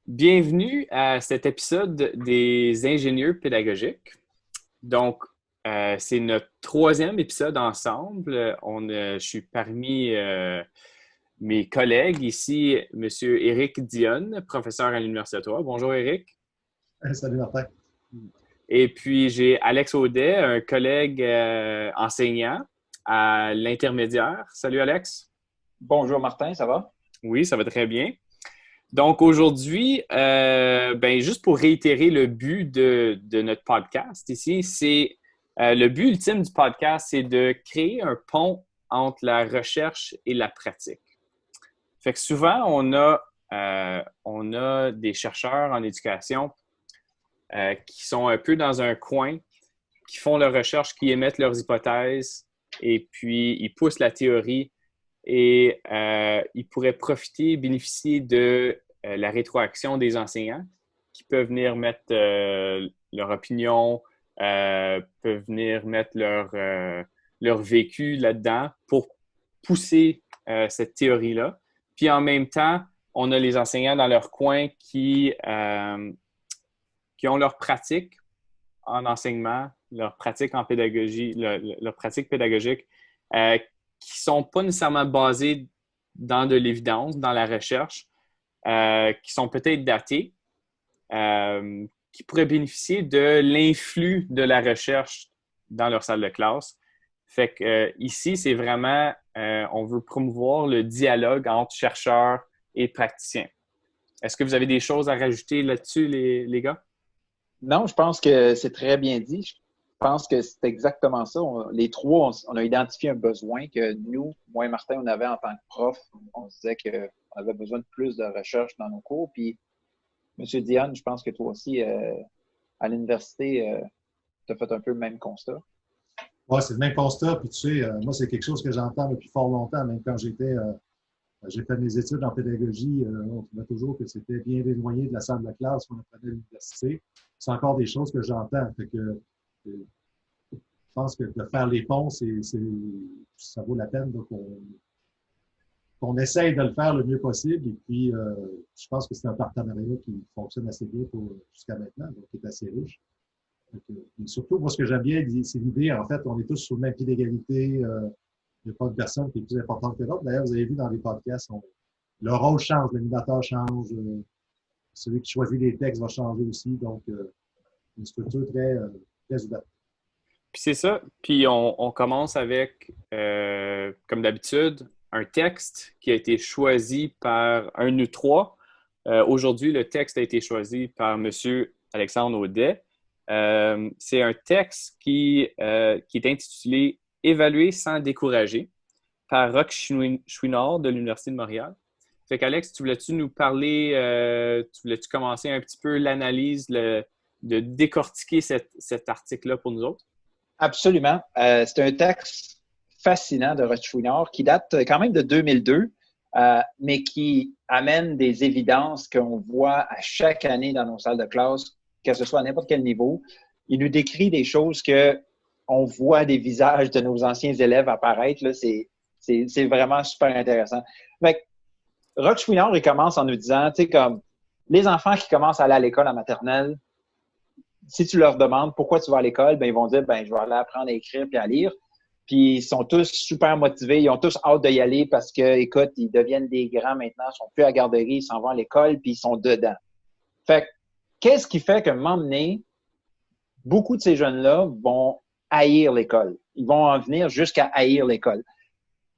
Bienvenue à cet épisode des ingénieurs pédagogiques. Donc, c'est notre troisième épisode ensemble. Je suis parmi mes collègues ici, M. Éric Dionne, professeur à l'Université d'Ottawa. Bonjour Éric. Salut Martin. Et puis, j'ai Alex Audet, un collègue enseignant à l'intermédiaire. Salut Alex. Bonjour Martin, ça va? Oui, ça va très bien. Donc aujourd'hui, juste pour réitérer le but de notre podcast ici, c'est le but ultime du podcast, c'est de créer un pont entre la recherche et la pratique. Fait que souvent, on a des chercheurs en éducation qui sont un peu dans un coin, qui font leur recherche, qui émettent leurs hypothèses et puis ils poussent la théorie. Et ils pourraient bénéficier de la rétroaction des enseignants qui peuvent venir mettre leur opinion, peuvent venir mettre leur vécu là-dedans pour pousser cette théorie-là. Puis en même temps, on a les enseignants dans leur coin qui ont leur pratique en enseignement, leur pratique en pédagogie, leur pratique pédagogique, qui ne sont pas nécessairement basés dans de l'évidence, dans la recherche, qui sont peut-être datés, qui pourraient bénéficier de l'influx de la recherche dans leur salle de classe. Fait que ici, c'est vraiment, on veut promouvoir le dialogue entre chercheurs et praticiens. Est-ce que vous avez des choses à rajouter là-dessus, les gars? Non, je pense que c'est très bien dit. Je pense que c'est exactement ça. Les trois, on a identifié un besoin que nous, moi et Martin, on avait en tant que prof. On se disait qu'on avait besoin de plus de recherche dans nos cours. Puis, M. Dionne, je pense que toi aussi, à l'université, tu as fait un peu le même constat. Oui, c'est le même constat. Puis tu sais, moi, c'est quelque chose que j'entends depuis fort longtemps. Même quand j'ai fait mes études en pédagogie, on trouvait toujours que c'était bien éloigné de la salle de classe qu'on apprenait à l'université. C'est encore des choses que j'entends. Fait que je pense que de faire les ponts, ça vaut la peine qu'on essaye de le faire le mieux possible. Et puis, je pense que c'est un partenariat qui fonctionne assez bien jusqu'à maintenant, donc qui est assez riche. Et surtout, moi, ce que j'aime bien, c'est l'idée, en fait, on est tous sur le même pied d'égalité. Il n'y a pas de personne qui est plus importante que l'autre. D'ailleurs, vous avez vu dans les podcasts, le rôle change, l'animateur change, celui qui choisit les textes va changer aussi. Donc, une structure très ouverte. Puis c'est ça. Puis on commence avec, comme d'habitude, un texte qui a été choisi par un de nous trois. Aujourd'hui, le texte a été choisi par M. Alexandre Audet. C'est un texte qui est intitulé « Évaluer sans décourager » par Roch Chouinard de l'Université de Montréal. Fait qu'Alex, tu voulais-tu nous parler, tu voulais-tu commencer un petit peu l'analyse, de décortiquer cet article-là pour nous autres? Absolument. C'est un texte fascinant de Roch Chouinard qui date quand même de 2002, mais qui amène des évidences qu'on voit à chaque année dans nos salles de classe, que ce soit à n'importe quel niveau. Il nous décrit des choses qu'on voit des visages de nos anciens élèves apparaître. Là, c'est vraiment super intéressant. Fait Roch Chouinard, il commence en nous disant, tu sais, comme les enfants qui commencent à aller à l'école en maternelle, si tu leur demandes pourquoi tu vas à l'école, ben ils vont dire, ben je vais aller apprendre à écrire puis à lire. Puis ils sont tous super motivés, ils ont tous hâte d'y aller parce que, écoute, ils deviennent des grands maintenant, ils sont plus à la garderie, ils s'en vont à l'école puis ils sont dedans. Fait qu'est-ce qui fait qu'à un moment donné, beaucoup de ces jeunes-là vont haïr l'école. Ils vont en venir jusqu'à haïr l'école.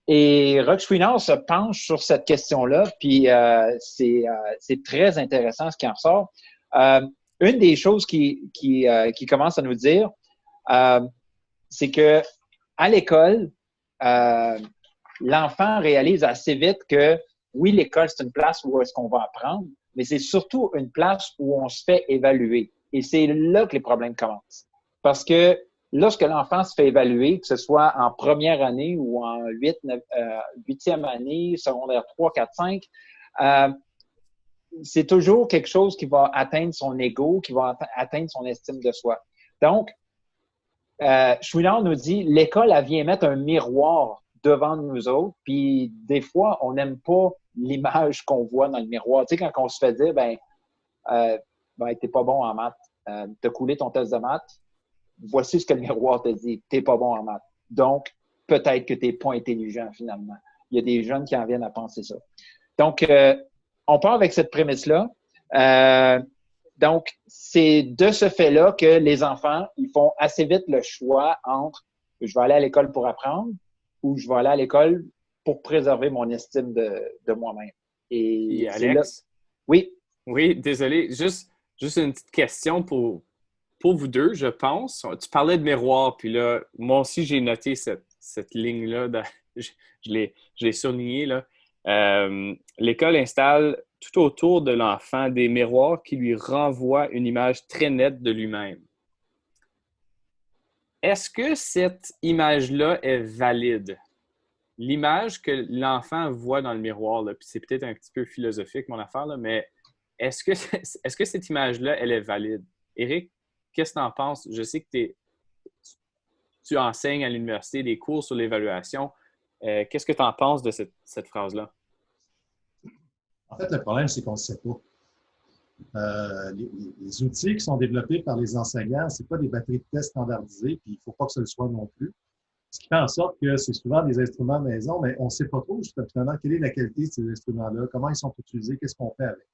Et Roch Chouinard se penche sur cette question-là, puis c'est très intéressant ce qui en ressort. Une des choses qui commence à nous dire, c'est que à l'école, l'enfant réalise assez vite que oui, l'école, c'est une place où est-ce qu'on va apprendre, mais c'est surtout une place où on se fait évaluer. Et c'est là que les problèmes commencent. Parce que lorsque l'enfant se fait évaluer, que ce soit en première année ou en huitième année, secondaire 3, 4, 5, c'est toujours quelque chose qui va atteindre son ego, qui va atteindre son estime de soi. Donc, Chouinard nous dit, l'école, elle vient mettre un miroir devant nous autres, puis des fois, on n'aime pas l'image qu'on voit dans le miroir. Tu sais, quand on se fait dire, t'es pas bon en maths, t'as coulé ton test de maths, voici ce que le miroir te dit, t'es pas bon en maths. Donc, peut-être que t'es pas intelligent finalement. Il y a des jeunes qui en viennent à penser ça. Donc, on part avec cette prémisse-là. Donc, c'est de ce fait-là que les enfants, ils font assez vite le choix entre je vais aller à l'école pour apprendre ou je vais aller à l'école pour préserver mon estime de moi-même. Et Alex? Oui. Oui, désolé. Juste une petite question pour vous deux, je pense. Tu parlais de miroir, puis là, moi aussi, j'ai noté cette ligne-là. Je l'ai surlignée, là. L'école installe tout autour de l'enfant des miroirs qui lui renvoient une image très nette de lui-même. Est-ce que cette image-là est valide? L'image que l'enfant voit dans le miroir, là, puis c'est peut-être un petit peu philosophique, mon affaire, là, mais est-ce que cette image-là, elle est valide? Éric, qu'est-ce que tu en penses? Je sais que tu enseignes à l'université des cours sur l'évaluation. Qu'est-ce que tu en penses de cette phrase-là? En fait, le problème, c'est qu'on ne sait pas. Les outils qui sont développés par les enseignants, ce n'est pas des batteries de tests standardisées, puis il ne faut pas que ce le soit non plus. Ce qui fait en sorte que c'est souvent des instruments maison, mais on ne sait pas trop justement quelle est la qualité de ces instruments-là, comment ils sont utilisés, qu'est-ce qu'on fait avec.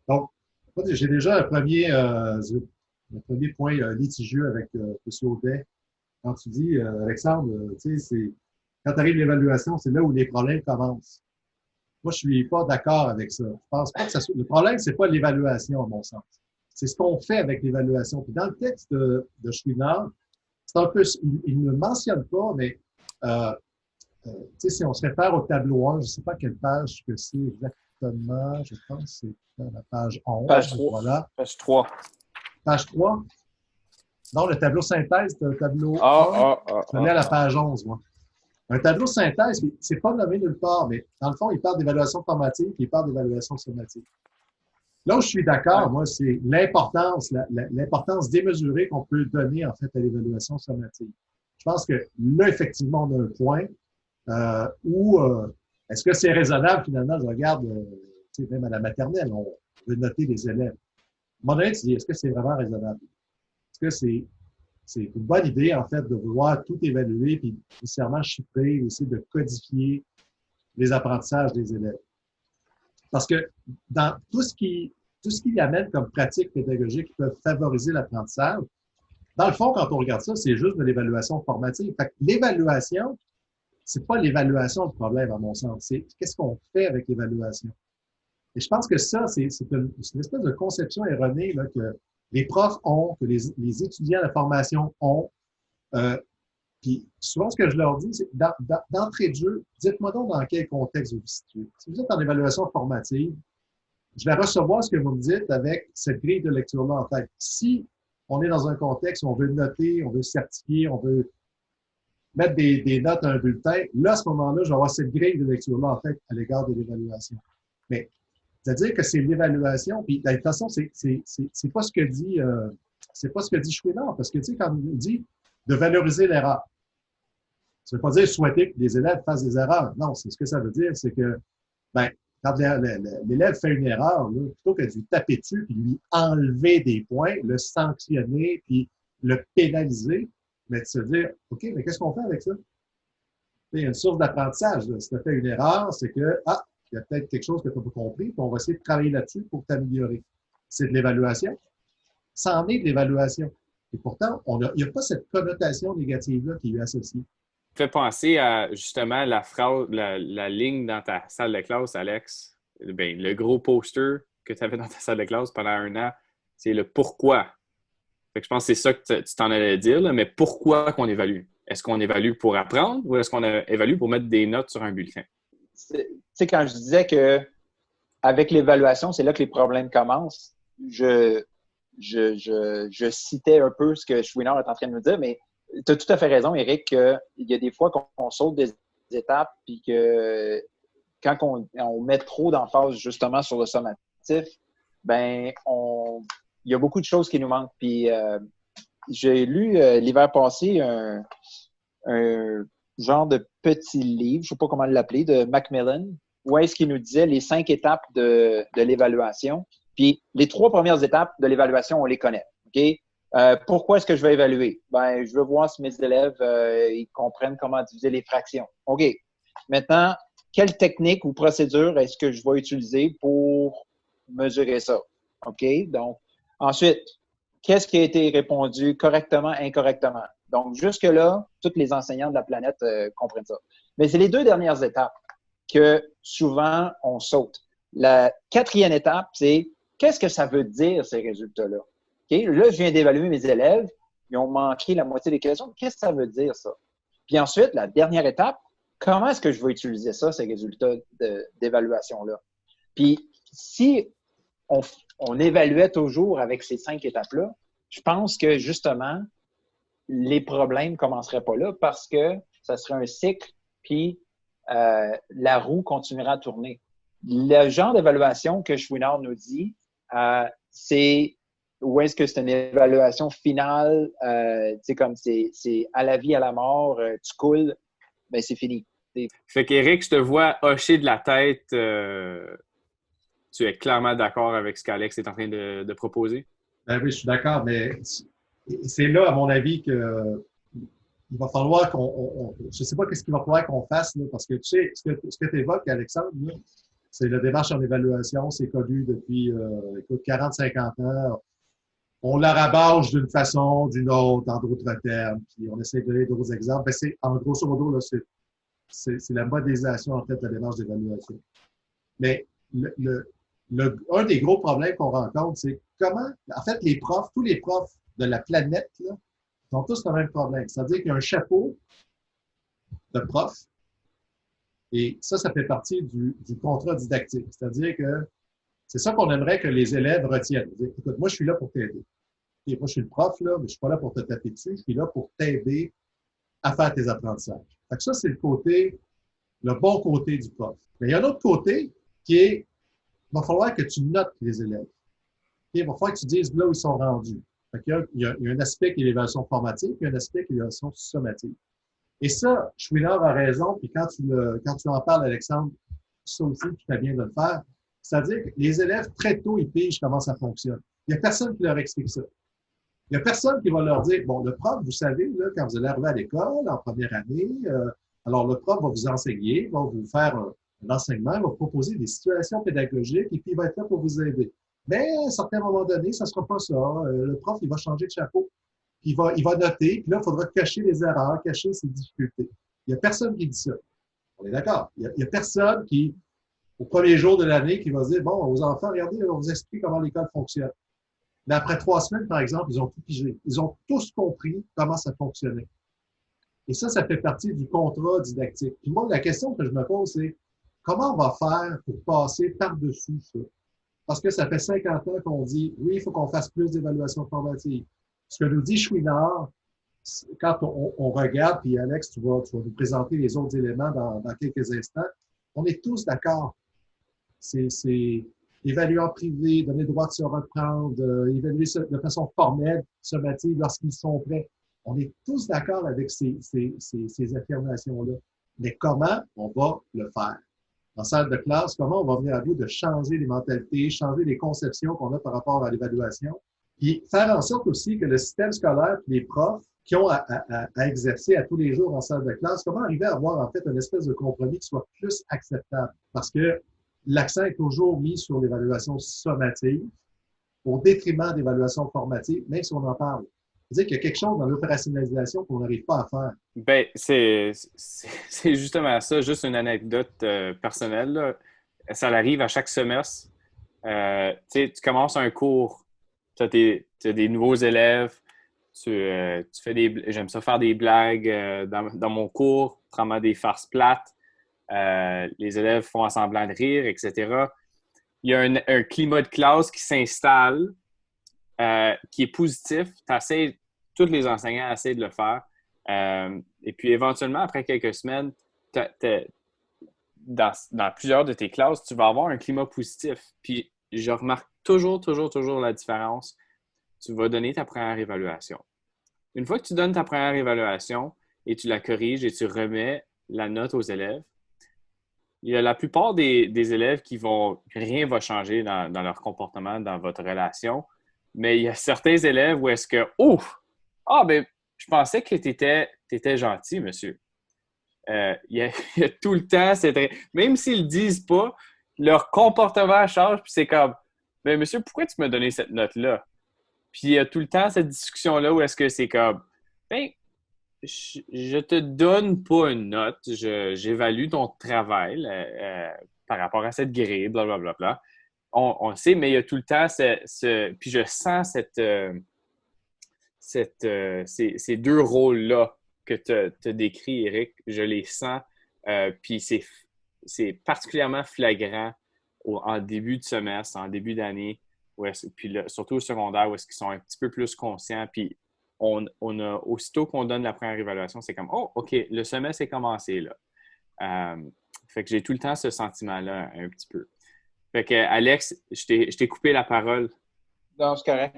Donc, j'ai déjà un premier point litigieux avec M. Audet. Quand tu dis, Alexandre, tu sais, quand tu arrives à l'évaluation, c'est là où les problèmes commencent. Moi, je ne suis pas d'accord avec ça. Je pense pas que ça soit... Le problème, c'est pas l'évaluation, à mon sens. C'est ce qu'on fait avec l'évaluation. Puis dans le texte de Chouinard, c'est un peu... Il ne mentionne pas, mais tu sais, si on se réfère au tableau 1, je ne sais pas quelle page que c'est exactement. Je pense que c'est la page 11. Page 3. Voilà. Page 3. Page 3. Non, le tableau synthèse, c'est un tableau 1. Je l'ai à la page 11, moi. Un tableau synthèse, c'est pas nommé nulle part, mais dans le fond, il parle d'évaluation formative et il parle d'évaluation sommatique. Là où je suis d'accord, moi, c'est l'importance démesurée qu'on peut donner, en fait, à l'évaluation sommative. Je pense que là, effectivement, on a un point où est-ce que c'est raisonnable, finalement, je regarde, tu sais, même à la maternelle, on veut noter les élèves. À un moment donné, tu dis, est-ce que c'est vraiment raisonnable? Est-ce que c'est une bonne idée, en fait, de vouloir tout évaluer puis nécessairement chiffrer, essayer de codifier les apprentissages des élèves. Parce que dans tout ce qui amène comme pratique pédagogique qui peuvent favoriser l'apprentissage, dans le fond, quand on regarde ça, c'est juste de l'évaluation formative. Fait que l'évaluation, c'est pas l'évaluation le problème, à mon sens. C'est qu'est-ce qu'on fait avec l'évaluation. Et je pense que ça, c'est une espèce de conception erronée là, que les profs ont, que les étudiants de la formation ont. Puis souvent, ce que je leur dis, c'est d'entrée de jeu, dites-moi donc dans quel contexte vous vous situez. Si vous êtes en évaluation formative, je vais recevoir ce que vous me dites avec cette grille de lecture-là en tête. Si on est dans un contexte où on veut noter, on veut certifier, on veut mettre des notes à un bulletin, là, à ce moment-là, je vais avoir cette grille de lecture-là en tête à l'égard de l'évaluation. Mais c'est-à-dire que c'est l'évaluation, puis de toute façon, c'est pas ce que dit Chouinard, parce que tu sais, quand il dit de valoriser l'erreur, ça veut pas dire souhaiter que les élèves fassent des erreurs. Non, c'est ce que ça veut dire, c'est que quand l'élève fait une erreur, là, plutôt que de lui taper dessus puis lui enlever des points, le sanctionner puis le pénaliser, mais de se dire, OK, mais qu'est-ce qu'on fait avec ça? Il y a une source d'apprentissage. Si tu as fait une erreur, c'est que, il y a peut-être quelque chose que tu n'as pas compris, puis on va essayer de travailler là-dessus pour t'améliorer. C'est de l'évaluation. Ça en est de l'évaluation. Et pourtant, il n'y a pas cette connotation négative-là qui est associée. Ça fait penser à justement la phrase, la ligne dans ta salle de classe, Alex. Bien, le gros poster que tu avais dans ta salle de classe pendant 1 an, c'est le pourquoi. Fait que je pense que c'est ça que tu t'en allais dire, là, mais pourquoi qu'on évalue? Est-ce qu'on évalue pour apprendre ou est-ce qu'on évalue pour mettre des notes sur un bulletin? Tu sais, quand je disais que avec l'évaluation, c'est là que les problèmes commencent, je citais un peu ce que Chouinard est en train de nous dire, mais tu as tout à fait raison, Éric, qu'il y a des fois qu'on saute des étapes puis que quand on met trop d'emphase justement sur le sommatif, ben, il y a beaucoup de choses qui nous manquent. Puis, j'ai lu l'hiver passé un genre de petit livre, je ne sais pas comment l'appeler, de Macmillan, où est-ce qu'il nous disait les 5 étapes de l'évaluation. Puis les 3 premières étapes de l'évaluation, on les connaît. OK? Pourquoi est-ce que je vais évaluer? Ben, je veux voir si mes élèves ils comprennent comment diviser les fractions. OK. Maintenant, quelle technique ou procédure est-ce que je vais utiliser pour mesurer ça? OK? Donc, ensuite, qu'est-ce qui a été répondu correctement, incorrectement? Donc, jusque-là, tous les enseignants de la planète comprennent ça. Mais c'est les 2 dernières étapes que souvent on saute. La 4e étape, c'est qu'est-ce que ça veut dire, ces résultats-là? Okay? Là, je viens d'évaluer mes élèves, ils ont manqué la moitié des questions. Qu'est-ce que ça veut dire, ça? Puis ensuite, la dernière étape, comment est-ce que je vais utiliser ça, ces résultats d'évaluation-là? Puis, si on évaluait toujours avec ces 5 étapes-là, je pense que justement, les problèmes ne commenceraient pas là parce que ça serait un cycle, puis la roue continuera à tourner. Le genre d'évaluation que Chouinard nous dit, c'est où est-ce que c'est une évaluation finale, comme c'est à la vie, à la mort, tu coules, ben c'est fini. Fait qu'Éric, je te vois hocher de la tête. Tu es clairement d'accord avec ce qu'Alex est en train de proposer? Ben oui, je suis d'accord, mais c'est là, à mon avis, que il va falloir je ne sais pas qu'est-ce qu'il va falloir qu'on fasse, là, parce que tu sais, ce que tu évoques, Alexandre, là, c'est la démarche en évaluation, c'est connu depuis, 40-50 ans. On la rabâche d'une façon, d'une autre, en d'autres termes, puis on essaie de donner d'autres exemples. Ben, en grosso modo, là, c'est la modélisation, en fait, de la démarche d'évaluation. Mais un des gros problèmes qu'on rencontre, c'est comment, en fait, tous les profs de la planète, là, ont tous le même problème. C'est-à-dire qu'il y a un chapeau de prof et ça fait partie du contrat didactique. C'est-à-dire que c'est ça qu'on aimerait que les élèves retiennent. Dire, écoute, moi, je suis là pour t'aider. Et moi, je suis le prof, là, mais je suis pas là pour te taper dessus. Je suis là pour t'aider à faire tes apprentissages. Fait que ça, c'est le bon côté du prof. Mais il y a un autre côté qui est, il va falloir que tu notes les élèves. Il va falloir que tu dises là où ils sont rendus. Fait il y a un aspect qui est l'évaluation formative, puis un aspect qui est l'évaluation sommative. Et ça, Chouinard a raison, puis quand tu en parles, Alexandre, ça aussi, tu fais bien de le faire. C'est-à-dire que les élèves, très tôt, ils pigent comment ça fonctionne. Il n'y a personne qui leur explique ça. Il n'y a personne qui va leur dire, bon, le prof, vous savez, là, quand vous allez arriver à l'école, en première année, alors le prof va vous enseigner, va vous faire un enseignement, va vous proposer des situations pédagogiques, et puis il va être là pour vous aider. Mais à un certain moment donné, ça ne sera pas ça. Le prof, il va changer de chapeau, puis il va noter, puis là, il faudra cacher les erreurs, cacher ses difficultés. Il n'y a personne qui dit ça. On est d'accord. Il n'y a personne qui, au premier jour de l'année, qui va dire, bon, aux enfants, regardez, on vous explique comment l'école fonctionne. Mais après 3 semaines, par exemple, ils ont tout pigé. Ils ont tous compris comment ça fonctionnait. Et ça fait partie du contrat didactique. Puis moi, la question que je me pose, c'est comment on va faire pour passer par-dessus ça? Parce que ça fait 50 ans qu'on dit, oui, il faut qu'on fasse plus d'évaluation formative. Ce que nous dit Chouinard, quand on regarde, puis Alex, tu vas nous présenter les autres éléments dans quelques instants, on est tous d'accord. C'est évaluer en privé, donner le droit de se reprendre, évaluer de façon formelle, sommative lorsqu'ils sont prêts. On est tous d'accord avec ces affirmations-là. Mais comment on va le faire? En salle de classe, comment on va venir à bout de changer les mentalités, changer les conceptions qu'on a par rapport à l'évaluation, puis faire en sorte aussi que le système scolaire, les profs qui ont à exercer à tous les jours en salle de classe, comment arriver à avoir en fait une espèce de compromis qui soit plus acceptable? Parce que l'accent est toujours mis sur l'évaluation sommative au détriment d'évaluation formative, même si on en parle. C'est-à-dire qu'il y a quelque chose dans l'opérationnalisation qu'on n'arrive pas à faire. Ben, c'est justement ça, juste une anecdote personnelle, là. Ça arrive à chaque semestre. Tu commences un cours, tu as des nouveaux élèves, tu fais j'aime ça faire des blagues dans mon cours, prendre des farces plates. Les élèves font semblant de rire, etc. Il y a un climat de classe qui s'installe, qui est positif. Tous les enseignants essaient de le faire. Et puis, éventuellement, après quelques semaines, dans plusieurs de tes classes, tu vas avoir un climat positif. Puis, je remarque toujours, toujours, toujours la différence. Tu vas donner ta première évaluation. Une fois que tu donnes ta première évaluation et tu la corriges et tu remets la note aux élèves, il y a la plupart des élèves qui vont, rien va changer dans leur comportement, dans votre relation, mais il y a certains élèves où est-ce que, ben, je pensais que tu étais gentil, monsieur. Il y a tout le temps, même s'ils ne le disent pas, leur comportement change, puis c'est comme, ben, monsieur, pourquoi tu m'as donné cette note-là? Puis il y a tout le temps cette discussion-là où est-ce que c'est comme, ben, je te donne pas une note, j'évalue ton travail par rapport à cette grille, blablabla. Bla, bla, bla. On sait, mais il y a tout le temps puis je sens ces deux rôles-là que tu as décrits, Eric, je les sens, puis c'est particulièrement flagrant en début de semestre, en début d'année, puis là, surtout au secondaire, où est-ce qu'ils sont un petit peu plus conscients, puis aussitôt qu'on donne la première évaluation, c'est comme, oh, OK, le semestre est commencé, là. Fait que j'ai tout le temps ce sentiment-là, un petit peu. Fait que, Alex, je t'ai coupé la parole. Non, c'est correct.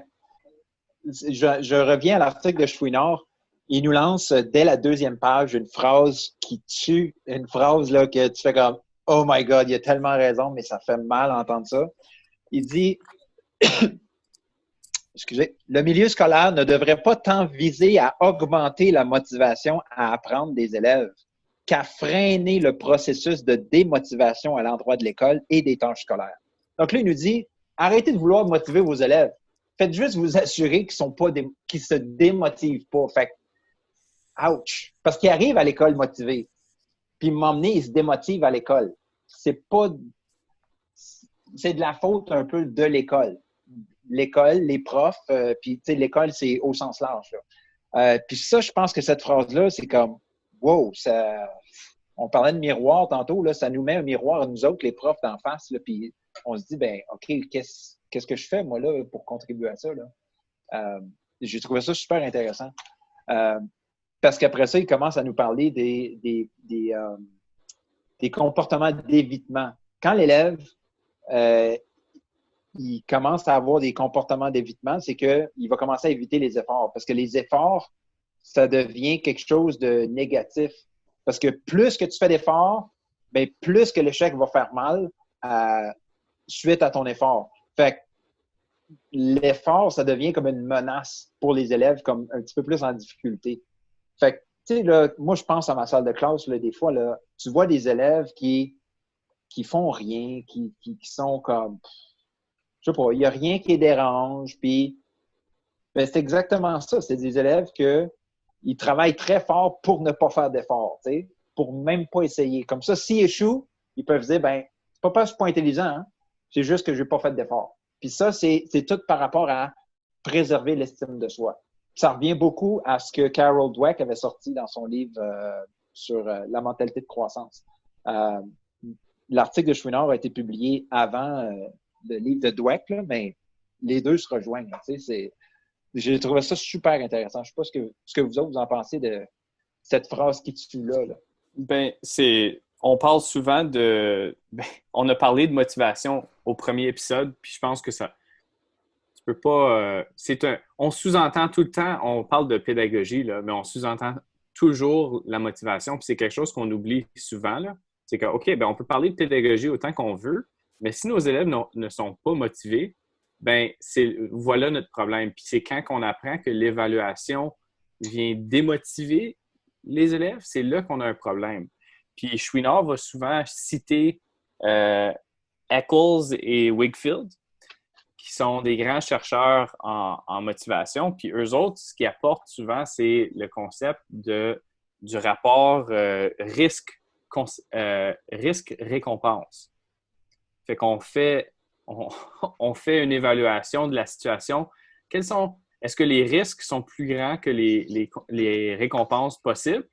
Je reviens à l'article de Chouinard. Il nous lance dès la 2e page une phrase qui tue, une phrase là, que tu fais comme « Oh my God, il a tellement raison, mais ça fait mal d'entendre ça. » Il dit excusez, le milieu scolaire ne devrait pas tant viser à augmenter la motivation à apprendre des élèves qu'à freiner le processus de démotivation à l'endroit de l'école et des tâches scolaires. Donc là, il nous dit, arrêtez de vouloir motiver vos élèves. Faites juste vous assurer qu'ils se démotivent pas. Fait que, ouch! Parce qu'ils arrivent à l'école motivés. Puis m'emmener, ils se démotivent à l'école. C'est de la faute un peu de l'école. L'école, les profs, puis tu sais, l'école, c'est au sens large. Puis ça, je pense que cette phrase-là, c'est comme, wow, on parlait de miroir tantôt, là, ça nous met un miroir à nous autres, les profs d'en face, là, puis on se dit, ben OK, qu'est-ce que je fais, moi, là, pour contribuer à ça, là? J'ai trouvé ça super intéressant. Parce qu'après ça, il commence à nous parler des comportements d'évitement. Quand l'élève il commence à avoir des comportements d'évitement, c'est qu'il va commencer à éviter les efforts. Parce que les efforts, ça devient quelque chose de négatif. Parce que plus que tu fais d'efforts, bien, plus que l'échec va faire mal suite à ton effort. Fait que l'effort, ça devient comme une menace pour les élèves, comme un petit peu plus en difficulté. Fait que, tu sais, là, moi, je pense à ma salle de classe, là, des fois, là, tu vois des élèves qui font rien, qui sont comme... Je sais pas, il n'y a rien qui les dérange. Puis, ben, c'est exactement ça. C'est des élèves ils travaillent très fort pour ne pas faire d'efforts, tu sais, pour même pas essayer. Comme ça, s'ils échouent, ils peuvent dire, ben, c'est pas parce que je suis pas intelligent, hein? C'est juste que je n'ai pas fait d'efforts. Puis ça, c'est tout par rapport à préserver l'estime de soi. Ça revient beaucoup à ce que Carol Dweck avait sorti dans son livre sur la mentalité de croissance. L'article de Chouinard a été publié avant le livre de Dweck, là, mais les deux se rejoignent. J'ai trouvé ça super intéressant. Je ne sais pas ce que vous autres vous en pensez de cette phrase qui tue là. Ben, on parle souvent on a parlé de motivation au premier épisode, puis je pense que ça, tu peux pas, on sous-entend tout le temps, on parle de pédagogie, là, mais on sous-entend toujours la motivation, puis c'est quelque chose qu'on oublie souvent, là. C'est que, OK, ben, on peut parler de pédagogie autant qu'on veut, mais si nos élèves ne sont pas motivés, ben voilà notre problème. Puis c'est quand on apprend que l'évaluation vient démotiver les élèves, c'est là qu'on a un problème. Puis Chouinard va souvent citer Eccles et Wakefield, qui sont des grands chercheurs en motivation. Puis eux autres, ce qu'ils apportent souvent, c'est le concept du rapport risque-récompense. Fait qu'on on fait une évaluation de la situation. Est-ce que les risques sont plus grands que les récompenses possibles?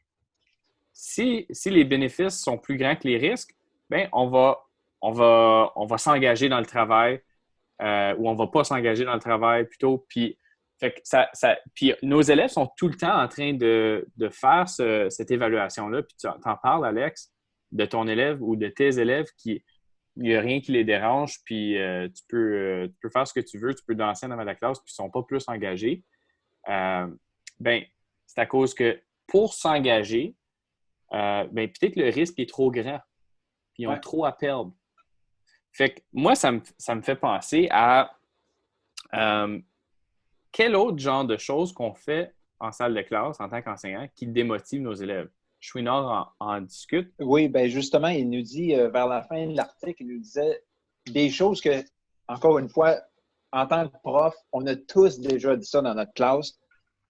Si les bénéfices sont plus grands que les risques, bien, on va s'engager dans le travail ou on ne va pas s'engager dans le travail plutôt. Puis, puis nos élèves sont tout le temps en train de faire cette évaluation-là. Puis tu en parles, Alex, de ton élève ou de tes élèves qui il n'y a rien qui les dérange, puis tu peux faire ce que tu veux, tu peux danser dans la classe, puis ils ne sont pas plus engagés. Ben, c'est à cause que pour s'engager, ben, peut-être le risque est trop grand, puis ils ont trop à perdre. Fait que moi, ça me fait penser à quel autre genre de choses qu'on fait en salle de classe en tant qu'enseignant qui démotive nos élèves. Chouinard en discute. Oui, bien justement, il nous dit vers la fin de l'article, il nous disait des choses que, encore une fois, en tant que prof, on a tous déjà dit ça dans notre classe.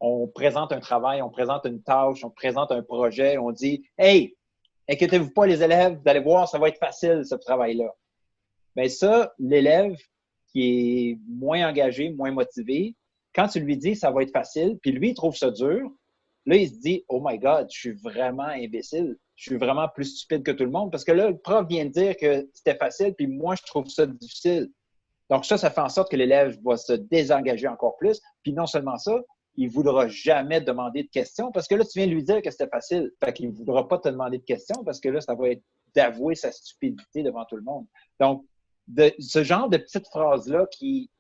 On présente un travail, on présente une tâche, on présente un projet, on dit « Hey, inquiétez-vous pas les élèves, vous allez voir, ça va être facile ce travail-là. » Bien ça, l'élève qui est moins engagé, moins motivé, quand tu lui dis « ça va être facile », puis lui, il trouve ça dur, là, il se dit « Oh my God, je suis vraiment imbécile. Je suis vraiment plus stupide que tout le monde. » Parce que là, le prof vient de dire que c'était facile, puis moi, je trouve ça difficile. Donc ça fait en sorte que l'élève va se désengager encore plus. Puis non seulement ça, il ne voudra jamais demander de questions parce que là, tu viens de lui dire que c'était facile. Fait qu'il ne voudra pas te demander de questions parce que là, ça va être d'avouer sa stupidité devant tout le monde. Donc, ce genre de petites phrases-là qui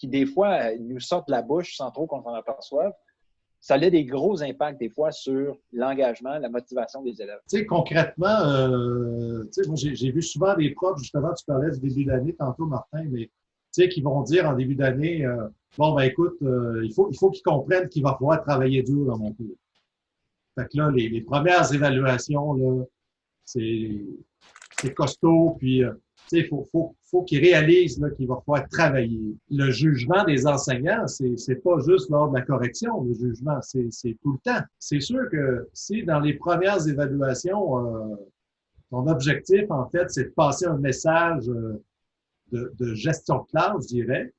des fois, nous sortent de la bouche sans trop qu'on s'en aperçoive, ça a des gros impacts des fois sur l'engagement, la motivation des élèves. Tu sais, concrètement, moi, j'ai vu souvent des profs, justement, tu parlais du début d'année tantôt, Martin, mais tu sais, qui vont dire en début d'année, bon, ben écoute, il faut qu'ils comprennent qu'il va falloir travailler dur dans mon cours. Fait que là, les premières évaluations, là, c'est costaud, puis tu sais, faut qu'ils réalisent là, qu'il va falloir travailler. Le jugement des enseignants, c'est pas juste lors de la correction, le jugement, c'est tout le temps. C'est sûr que si dans les premières évaluations, ton objectif, en fait, c'est de passer un message de gestion de classe, je dirais,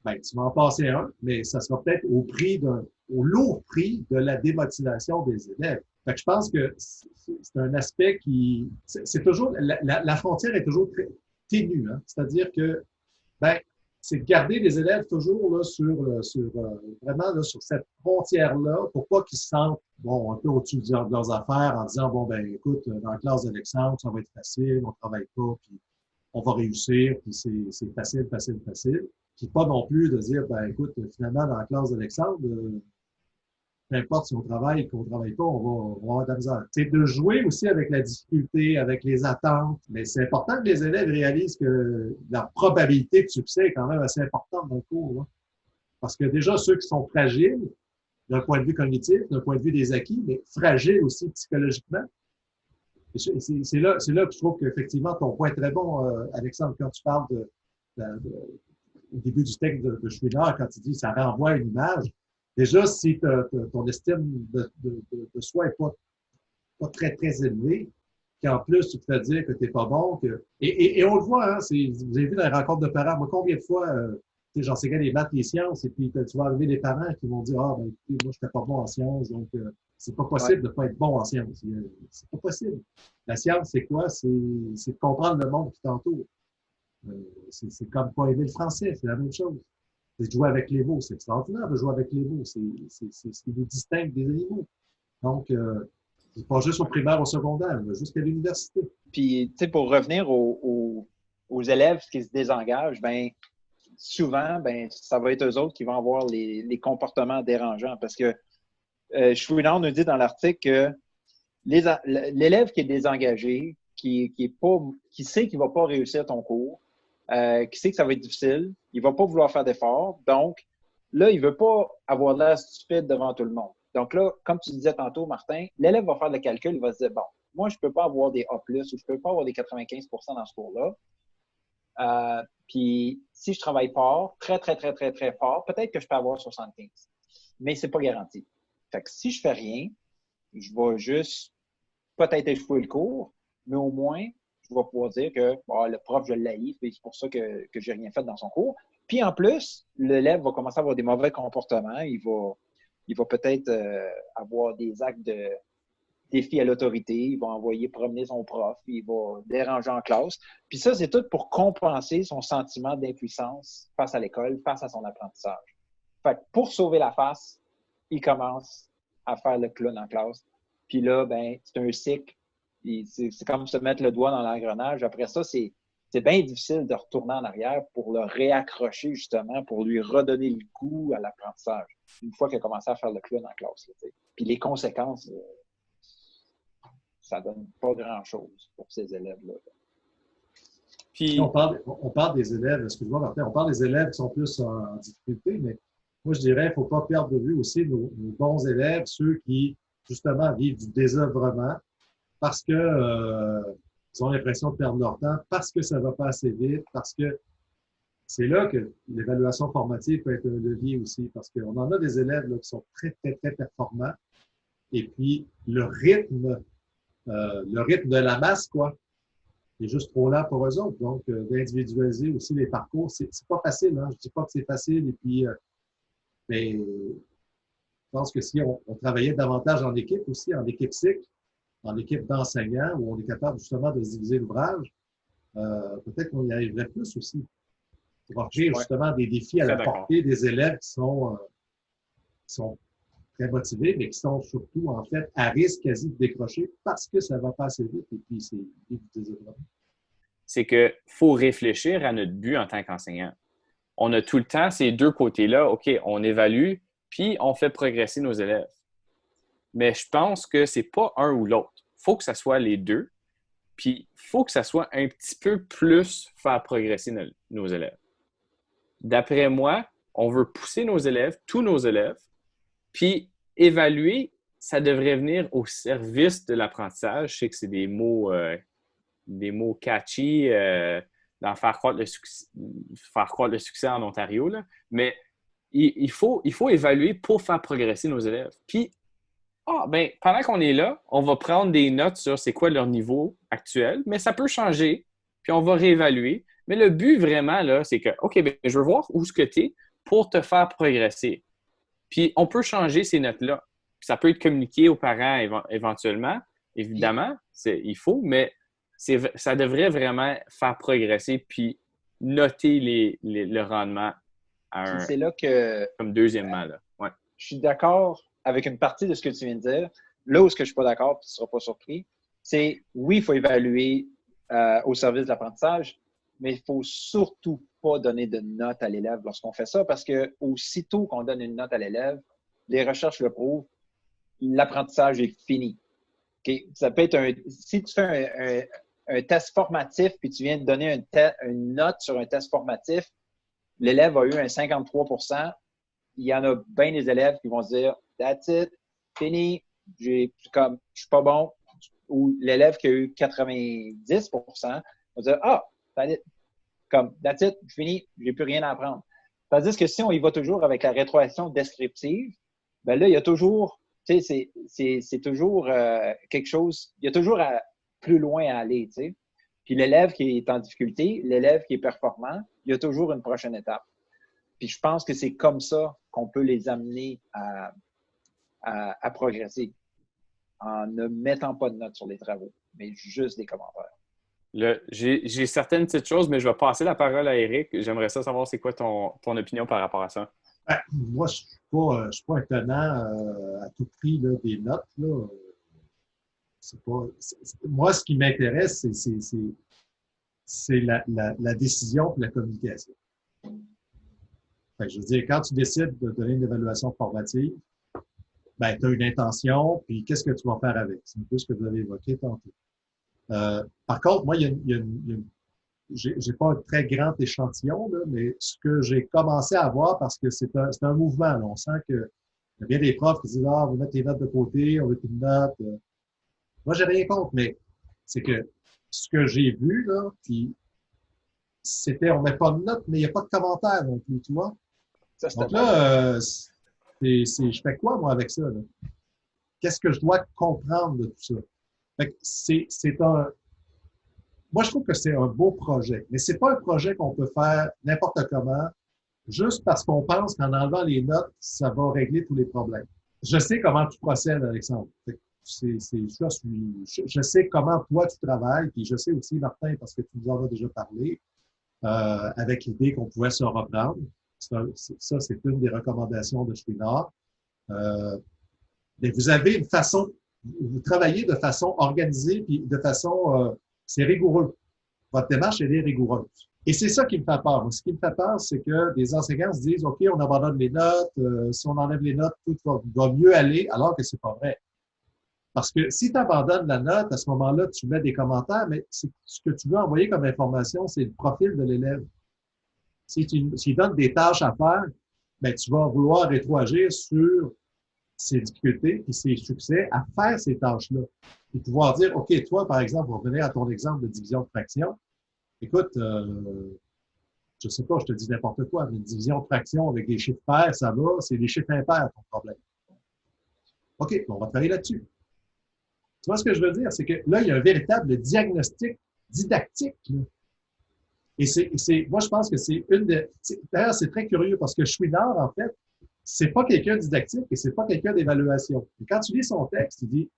ben, tu vas en passer un, mais ça sera peut-être au lourd prix de la démotivation des élèves. Fait que je pense que c'est un aspect qui, c'est toujours, la frontière est toujours très ténue, hein. C'est-à-dire que, ben, c'est de garder les élèves toujours là, vraiment là, sur cette frontière-là pour pas qu'ils se sentent, bon, un peu au-dessus de leurs affaires en disant, bon, ben, écoute, dans la classe d'Alexandre, ça va être facile, on travaille pas, puis on va réussir, puis c'est facile, facile, facile. Puis pas non plus de dire, ben, écoute, finalement, dans la classe d'Alexandre, peu importe si on travaille ou qu'on travaille pas, on va avoir de la misère. C'est de jouer aussi avec la difficulté, avec les attentes. Mais c'est important que les élèves réalisent que la probabilité de succès est quand même assez importante dans le cours, là. Parce que déjà, ceux qui sont fragiles, d'un point de vue cognitif, d'un point de vue des acquis, mais fragiles aussi psychologiquement. C'est là que je trouve qu'effectivement, ton point est très bon, Alexandre, quand tu parles au début du texte de Chouinard, quand tu dis ça renvoie à une image. Déjà, si ton estime de soi n'est pas très, très élevée, qu'en plus, tu te fais dire que tu n'es pas bon, et on le voit, hein, vous avez vu dans les rencontres de parents, moi, combien de fois, j'enseignais les maths, les sciences, et puis tu vas arriver des parents qui vont dire, ah, ben, écoutez, moi, je n'étais pas bon en sciences, donc c'est pas possible de ne pas être bon en sciences. C'est pas possible. La science, c'est quoi? C'est de comprendre le monde qui t'entoure. C'est comme pas aimer le français, c'est la même chose. C'est de jouer avec les mots. C'est extraordinaire de jouer avec les mots. C'est ce qui nous distingue des animaux. Donc, c'est pas juste au primaire, au secondaire, mais jusqu'à l'université. Puis, tu sais, pour revenir aux élèves qui se désengagent, ben souvent, ben ça va être eux autres qui vont avoir les comportements dérangeants. Parce que Chouinard nous dit dans l'article que l'élève qui est désengagé, qui sait qu'il ne va pas réussir ton cours, qui sait que ça va être difficile, il ne va pas vouloir faire d'efforts. Donc, là, il ne veut pas avoir l'air stupide devant tout le monde. Donc là, comme tu disais tantôt, Martin, l'élève va faire le calcul, il va se dire, bon, moi, je ne peux pas avoir des A+, ou je ne peux pas avoir des 95 dans ce cours-là. Puis, si je travaille fort, très, très, très, très, très fort, peut-être que je peux avoir 75. Mais ce n'est pas garanti. Fait que si je ne fais rien, je vais juste peut-être échouer le cours, mais au moins, je vais pouvoir dire que le prof, je l'haïs, c'est pour ça que je n'ai rien fait dans son cours. Puis en plus, l'élève va commencer à avoir des mauvais comportements. Il va peut-être avoir des actes de défi à l'autorité. Il va envoyer promener son prof. Il va déranger en classe. Puis ça, c'est tout pour compenser son sentiment d'impuissance face à l'école, face à son apprentissage. Fait que pour sauver la face, il commence à faire le clown en classe. Puis là, ben, c'est un cycle C'est comme se mettre le doigt dans l'engrenage. Après ça, c'est bien difficile de retourner en arrière pour le réaccrocher, justement, pour lui redonner le goût à l'apprentissage. Une fois qu'il a commencé à faire le clown en classe. Là, puis les conséquences, ça donne pas grand-chose pour ces élèves-là. Puis, on parle des élèves, excuse-moi Martin, on parle des élèves qui sont plus en difficulté, mais moi je dirais qu'il ne faut pas perdre de vue aussi nos bons élèves, ceux qui justement vivent du désœuvrement parce que ils ont l'impression de perdre leur temps, parce que ça ne va pas assez vite, parce que c'est là que l'évaluation formative peut être un levier aussi, parce qu'on en a des élèves là, qui sont très, très, très performants, et puis le rythme de la masse, quoi, est juste trop lent pour eux autres. Donc, d'individualiser aussi les parcours, c'est pas facile. Hein? Je dis pas que c'est facile. Et puis, mais je pense que si on travaillait davantage en équipe aussi, en équipe cycle, en équipe d'enseignants, où on est capable justement de se diviser l'ouvrage, peut-être qu'on y arriverait plus aussi. Pour offrir justement des défis à la portée des élèves qui sont très motivés, mais qui sont surtout, en fait, à risque quasi de décrocher parce que ça va pas assez vite et puis c'est du désœuvrement. C'est qu'il faut réfléchir à notre but en tant qu'enseignant. On a tout le temps ces deux côtés-là. OK, on évalue, puis on fait progresser nos élèves. Mais je pense que c'est pas un ou l'autre. Il faut que ça soit les deux, puis il faut que ça soit un petit peu plus faire progresser nos élèves. D'après moi, on veut pousser nos élèves, tous nos élèves, puis évaluer, ça devrait venir au service de l'apprentissage. Je sais que c'est des mots catchy dans faire croître le succès en Ontario, là. Mais il faut évaluer pour faire progresser nos élèves. Puis, pendant qu'on est là, on va prendre des notes sur c'est quoi leur niveau actuel, mais ça peut changer, puis on va réévaluer. Mais le but vraiment, là, c'est que, OK, je veux voir où est-ce que tu es pour te faire progresser. Puis, on peut changer ces notes-là. Puis ça peut être communiqué aux parents éventuellement. Évidemment, il faut, mais ça devrait vraiment faire progresser puis noter le rendement c'est là que, comme deuxièmement. Là. Ouais. Je suis d'accord avec une partie de ce que tu viens de dire. Là où je ne suis pas d'accord, puis tu ne seras pas surpris, c'est oui, il faut évaluer au service de l'apprentissage, mais il ne faut surtout pas donner de notes à l'élève lorsqu'on fait ça, parce que aussitôt qu'on donne une note à l'élève, les recherches le prouvent, l'apprentissage est fini. Okay? Ça peut être si tu fais un test formatif, puis tu viens de donner une note sur un test formatif, l'élève a eu un 53 %, il y en a bien des élèves qui vont se dire « That's it, fini, je suis pas bon », ou l'élève qui a eu 90 % va dire « Ah, comme that's it, fini, j'ai plus rien à apprendre ». Tandis que si on y va toujours avec la rétroaction descriptive, ben là, il y a toujours, tu sais, c'est toujours quelque chose, il y a toujours plus loin à aller, tu sais. Puis l'élève qui est en difficulté, l'élève qui est performant, il y a toujours une prochaine étape. Puis je pense que c'est comme ça qu'on peut les amener à progresser, en ne mettant pas de notes sur les travaux, mais juste des commentaires. J'ai certaines petites choses, mais je vais passer la parole à Éric. J'aimerais ça savoir c'est quoi ton opinion par rapport à ça. Moi, je ne suis pas un tenant à tout prix là, des notes. Là. Moi, ce qui m'intéresse, c'est la décision et la communication. Je veux dire, quand tu décides de donner une évaluation formative, tu as une intention, puis qu'est-ce que tu vas faire avec? C'est un peu ce que vous avez évoqué tantôt. Par contre, moi, j'ai pas un très grand échantillon, là, mais ce que j'ai commencé à voir, parce que c'est un mouvement, là, on sent que il y a bien des profs qui disent « Ah, on va mettre les notes de côté, on veut plus de notes. » Moi, j'ai rien contre, mais c'est que ce que j'ai vu, là, puis on met pas de notes, mais il n'y a pas de commentaires non plus, tu vois? Donc là, je fais quoi, moi, avec ça? Là? Qu'est-ce que je dois comprendre de tout ça? Fait que moi, je trouve que c'est un beau projet, mais c'est pas un projet qu'on peut faire n'importe comment, juste parce qu'on pense qu'en enlevant les notes, ça va régler tous les problèmes. Je sais comment tu procèdes, Alexandre. Je sais comment toi tu travailles, puis je sais aussi, Martin, parce que tu nous en as déjà parlé, avec l'idée qu'on pouvait se reprendre. Ça, c'est une des recommandations de Chouinard. Mais vous avez une façon vous travaillez de façon organisée, puis de façon, c'est rigoureux. Votre démarche, elle est rigoureuse. Et c'est ça qui me fait peur. Moi, ce qui me fait peur, c'est que des enseignants se disent, OK, on abandonne les notes, si on enlève les notes, tout va mieux aller, alors que c'est pas vrai. Parce que si tu abandonnes la note, à ce moment-là, tu mets des commentaires, mais ce que tu veux envoyer comme information, c'est le profil de l'élève. S'il donne des tâches à faire, ben, tu vas vouloir rétroagir sur ses difficultés et ses succès à faire ces tâches-là. Et pouvoir dire, OK, toi, par exemple, pour revenir à ton exemple de division de fraction, écoute, je sais pas, je te dis n'importe quoi, mais une division de fraction avec des chiffres pairs, ça va, c'est des chiffres impairs, ton problème. OK, on va travailler là-dessus. Tu vois ce que je veux dire? C'est que là, il y a un véritable diagnostic didactique. Là. Et moi, je pense que c'est une de. D'ailleurs, c'est très curieux parce que Chouinard, en fait, c'est pas quelqu'un de didactique et c'est pas quelqu'un d'évaluation. Et quand tu lis son texte, tu dis,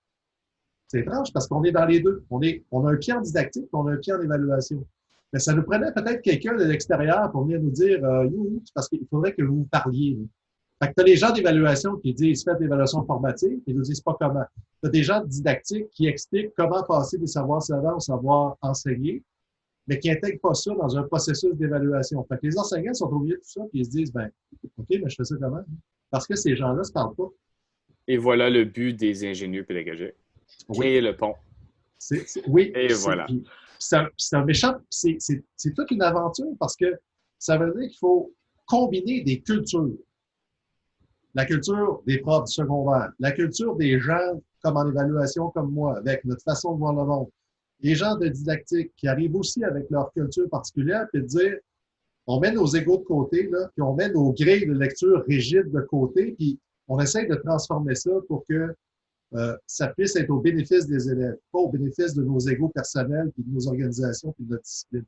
c'est étrange parce qu'on est dans les deux. On a un pied en didactique et on a un pied en évaluation. Mais ça nous prenait peut-être quelqu'un de l'extérieur pour venir nous dire, parce qu'il faudrait que vous parliez. Là. Fait que tu as les gens d'évaluation qui disent faites l'évaluation formative, ils nous disent pas comment. Tu as des gens de didactique qui expliquent comment passer des savoirs savants au savoir enseigné, mais qui n'intègrent pas ça dans un processus d'évaluation. Fait que les enseignants sont au milieu de tout ça, puis ils se disent OK, mais je fais ça comment? Parce que ces gens-là ne se parlent pas. Et voilà le but des ingénieurs pédagogiques. Créer le pont. Oui. Et voilà. C'est un méchant, c'est toute une aventure parce que ça veut dire qu'il faut combiner des cultures. La culture des profs du secondaire, la culture des gens comme en évaluation comme moi, avec notre façon de voir le monde, les gens de didactique qui arrivent aussi avec leur culture particulière, puis de dire, on met nos égos de côté, là, puis on met nos grilles de lecture rigides de côté, puis on essaie de transformer ça pour que ça puisse être au bénéfice des élèves, pas au bénéfice de nos égos personnels, puis de nos organisations, puis de notre discipline.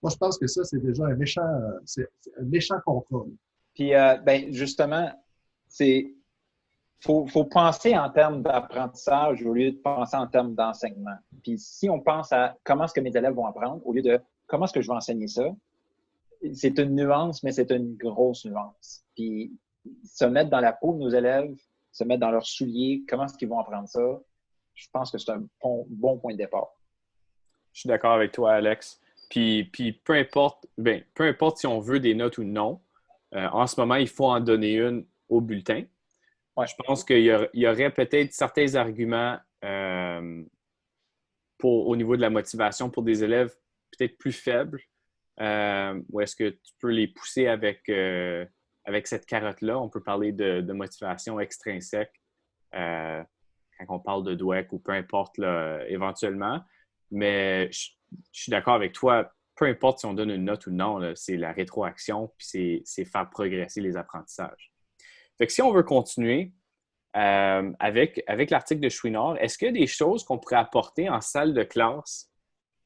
Moi, je pense que ça, c'est déjà un méchant contrat. Puis, justement, faut penser en termes d'apprentissage au lieu de penser en termes d'enseignement. Puis si on pense à comment est-ce que mes élèves vont apprendre au lieu de comment est-ce que je vais enseigner ça, c'est une nuance, mais c'est une grosse nuance. Puis se mettre dans la peau de nos élèves, se mettre dans leurs souliers, comment est-ce qu'ils vont apprendre ça, je pense que c'est un bon point de départ. Je suis d'accord avec toi, Alex. Puis peu importe si on veut des notes ou non, en ce moment, il faut en donner une au bulletin. Ouais. Je pense qu'il y aurait peut-être certains arguments au niveau de la motivation pour des élèves peut-être plus faibles, ou est-ce que tu peux les pousser avec cette carotte-là? On peut parler de motivation extrinsèque quand on parle de Dweck ou peu importe là, éventuellement. Mais je suis d'accord avec toi. Peu importe si on donne une note ou non, là, c'est la rétroaction puis c'est faire progresser les apprentissages. Fait que si on veut continuer avec l'article de Chouinard, est-ce qu'il y a des choses qu'on pourrait apporter en salle de classe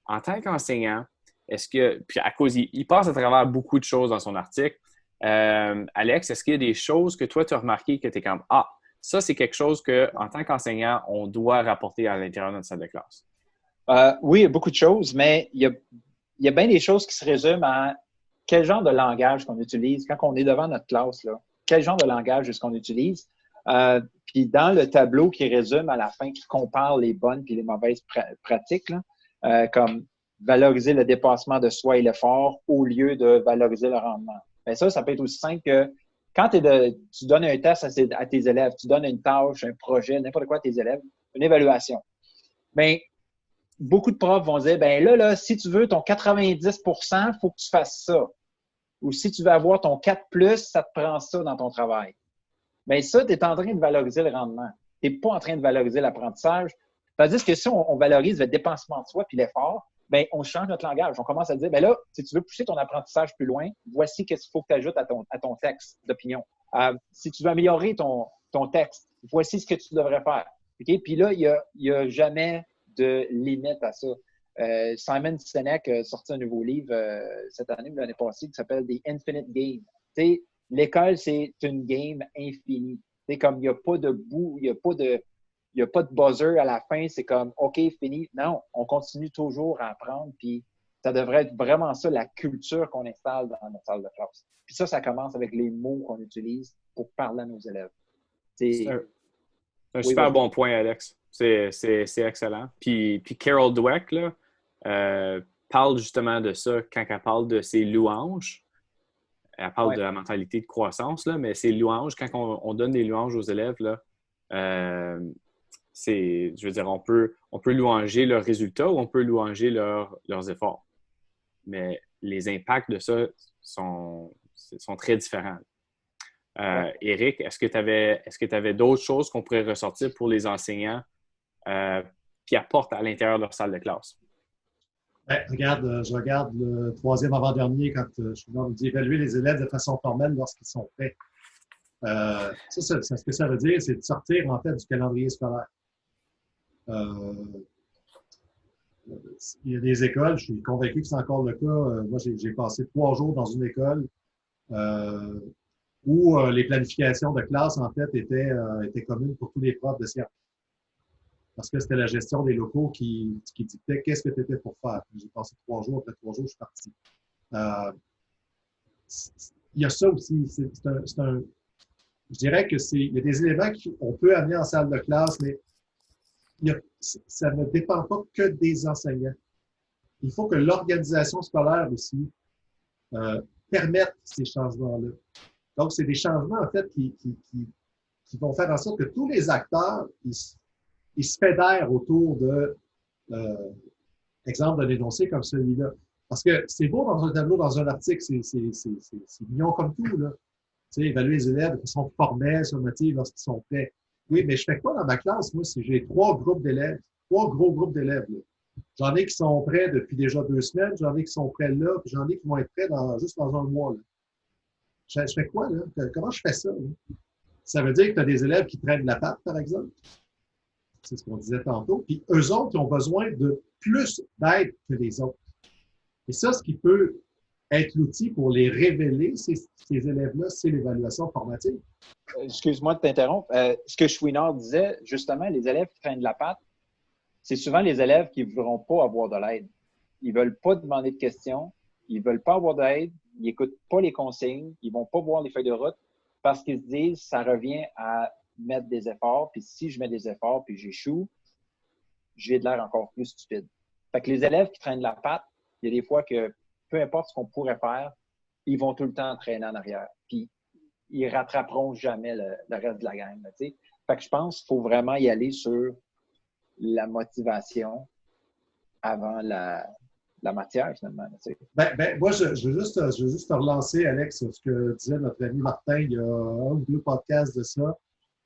en tant qu'enseignant? Puis à cause, il passe à travers beaucoup de choses dans son article. Alex, est-ce qu'il y a des choses que toi, tu as remarqué que tu es comme ça, c'est quelque chose qu'en tant qu'enseignant, on doit rapporter à l'intérieur de notre salle de classe? Oui, il y a beaucoup de choses, mais il y a bien des choses qui se résument à quel genre de langage qu'on utilise quand on est devant notre classe, là. Quel genre de langage est-ce qu'on utilise? Puis dans le tableau qui résume à la fin, qui compare les bonnes et les mauvaises pratiques, là, comme valoriser le dépassement de soi et l'effort au lieu de valoriser le rendement. Bien, ça peut être aussi simple que quand tu donnes un test à tes élèves, tu donnes une tâche, un projet, n'importe quoi à tes élèves, une évaluation. Bien, beaucoup de profs vont dire, ben là, si tu veux ton 90%, il faut que tu fasses ça. Ou si tu veux avoir ton 4+, ça te prend ça dans ton travail. Bien ça, tu es en train de valoriser le rendement. Tu n'es pas en train de valoriser l'apprentissage. Tandis que si on valorise le dépensement de soi puis l'effort, bien, on change notre langage. On commence à dire, bien là, si tu veux pousser ton apprentissage plus loin, voici ce qu'il faut que tu ajoutes à ton texte d'opinion. Si tu veux améliorer ton texte, voici ce que tu devrais faire. Okay? Puis là, il y a jamais de limite à ça. Simon Sinek a sorti un nouveau livre cette année ou l'année passée qui s'appelle The Infinite Game. T'sais, l'école, c'est une game infinie. C'est comme il n'y a pas de bout, il n'y a pas de buzzer à la fin, c'est comme OK, fini. Non, on continue toujours à apprendre, puis ça devrait être vraiment ça, la culture qu'on installe dans notre salle de classe. Puis ça commence avec les mots qu'on utilise pour parler à nos élèves. C'est un super bon point, Alex. c'est excellent. Puis Carol Dweck, là, parle justement de ça quand elle parle de ses louanges. Elle parle de la mentalité de croissance, là, mais ses louanges, quand on donne des louanges aux élèves, là, je veux dire, on peut louanger leurs résultats ou on peut louanger leurs efforts. Mais les impacts de ça sont très différents. Éric, est-ce que tu avais d'autres choses qu'on pourrait ressortir pour les enseignants qui apportent à l'intérieur de leur salle de classe? Ben, regarde, je regarde le 3e avant-dernier quand je suis dans d'évaluer les élèves de façon formelle lorsqu'ils sont prêts. Ce que ça veut dire, c'est de sortir en fait du calendrier scolaire. Il y a des écoles, je suis convaincu que c'est encore le cas. Moi, j'ai passé 3 jours dans une école où les planifications de classe, en fait, étaient communes pour tous les profs de sciences. Parce que c'était la gestion des locaux qui dictait qu'est-ce que tu étais pour faire. J'ai passé 3 jours, après 3 jours, je suis parti. Il y a ça aussi. Je dirais il y a des éléments qu'on peut amener en salle de classe, mais ça ne dépend pas que des enseignants. Il faut que l'organisation scolaire aussi permette ces changements-là. Donc, c'est des changements, en fait, qui vont faire en sorte que tous les acteurs, ils se fédèrent autour de, exemple, d'un énoncé comme celui-là. Parce que c'est beau dans un tableau, dans un article, c'est mignon comme tout, là. Tu sais, évaluer les élèves de façon formelle sur motive lorsqu'ils sont prêts. Oui, mais je fais quoi dans ma classe? Moi, si j'ai 3 groupes d'élèves, 3 gros groupes d'élèves, là. J'en ai qui sont prêts depuis déjà 2 semaines, j'en ai qui sont prêts là, puis j'en ai qui vont être prêts juste dans un mois, là. Je fais quoi, là? Comment je fais ça, là? Ça veut dire que tu as des élèves qui traînent la patte, par exemple. C'est ce qu'on disait tantôt. Puis eux autres, ils ont besoin de plus d'aide que les autres. Et ça, ce qui peut être l'outil pour les révéler, ces élèves-là, c'est l'évaluation formative. Excuse-moi de t'interrompre. Ce que Chouinard disait, justement, les élèves qui traînent la patte, c'est souvent les élèves qui ne voudront pas avoir de l'aide. Ils ne veulent pas demander de questions, ils ne veulent pas avoir d'aide, ils n'écoutent pas les consignes, ils ne vont pas voir les feuilles de route parce qu'ils se disent ça revient à mettre des efforts, puis si je mets des efforts puis j'échoue, j'ai de l'air encore plus stupide. Fait que les élèves qui traînent la patte, il y a des fois que peu importe ce qu'on pourrait faire, ils vont tout le temps traîner en arrière. Puis ils rattraperont jamais le reste de la gang. Là, fait que je pense qu'il faut vraiment y aller sur la motivation avant la matière, finalement. Moi, je veux juste te relancer, Alex, sur ce que disait notre ami Martin il y a 1 ou 2 podcasts de ça.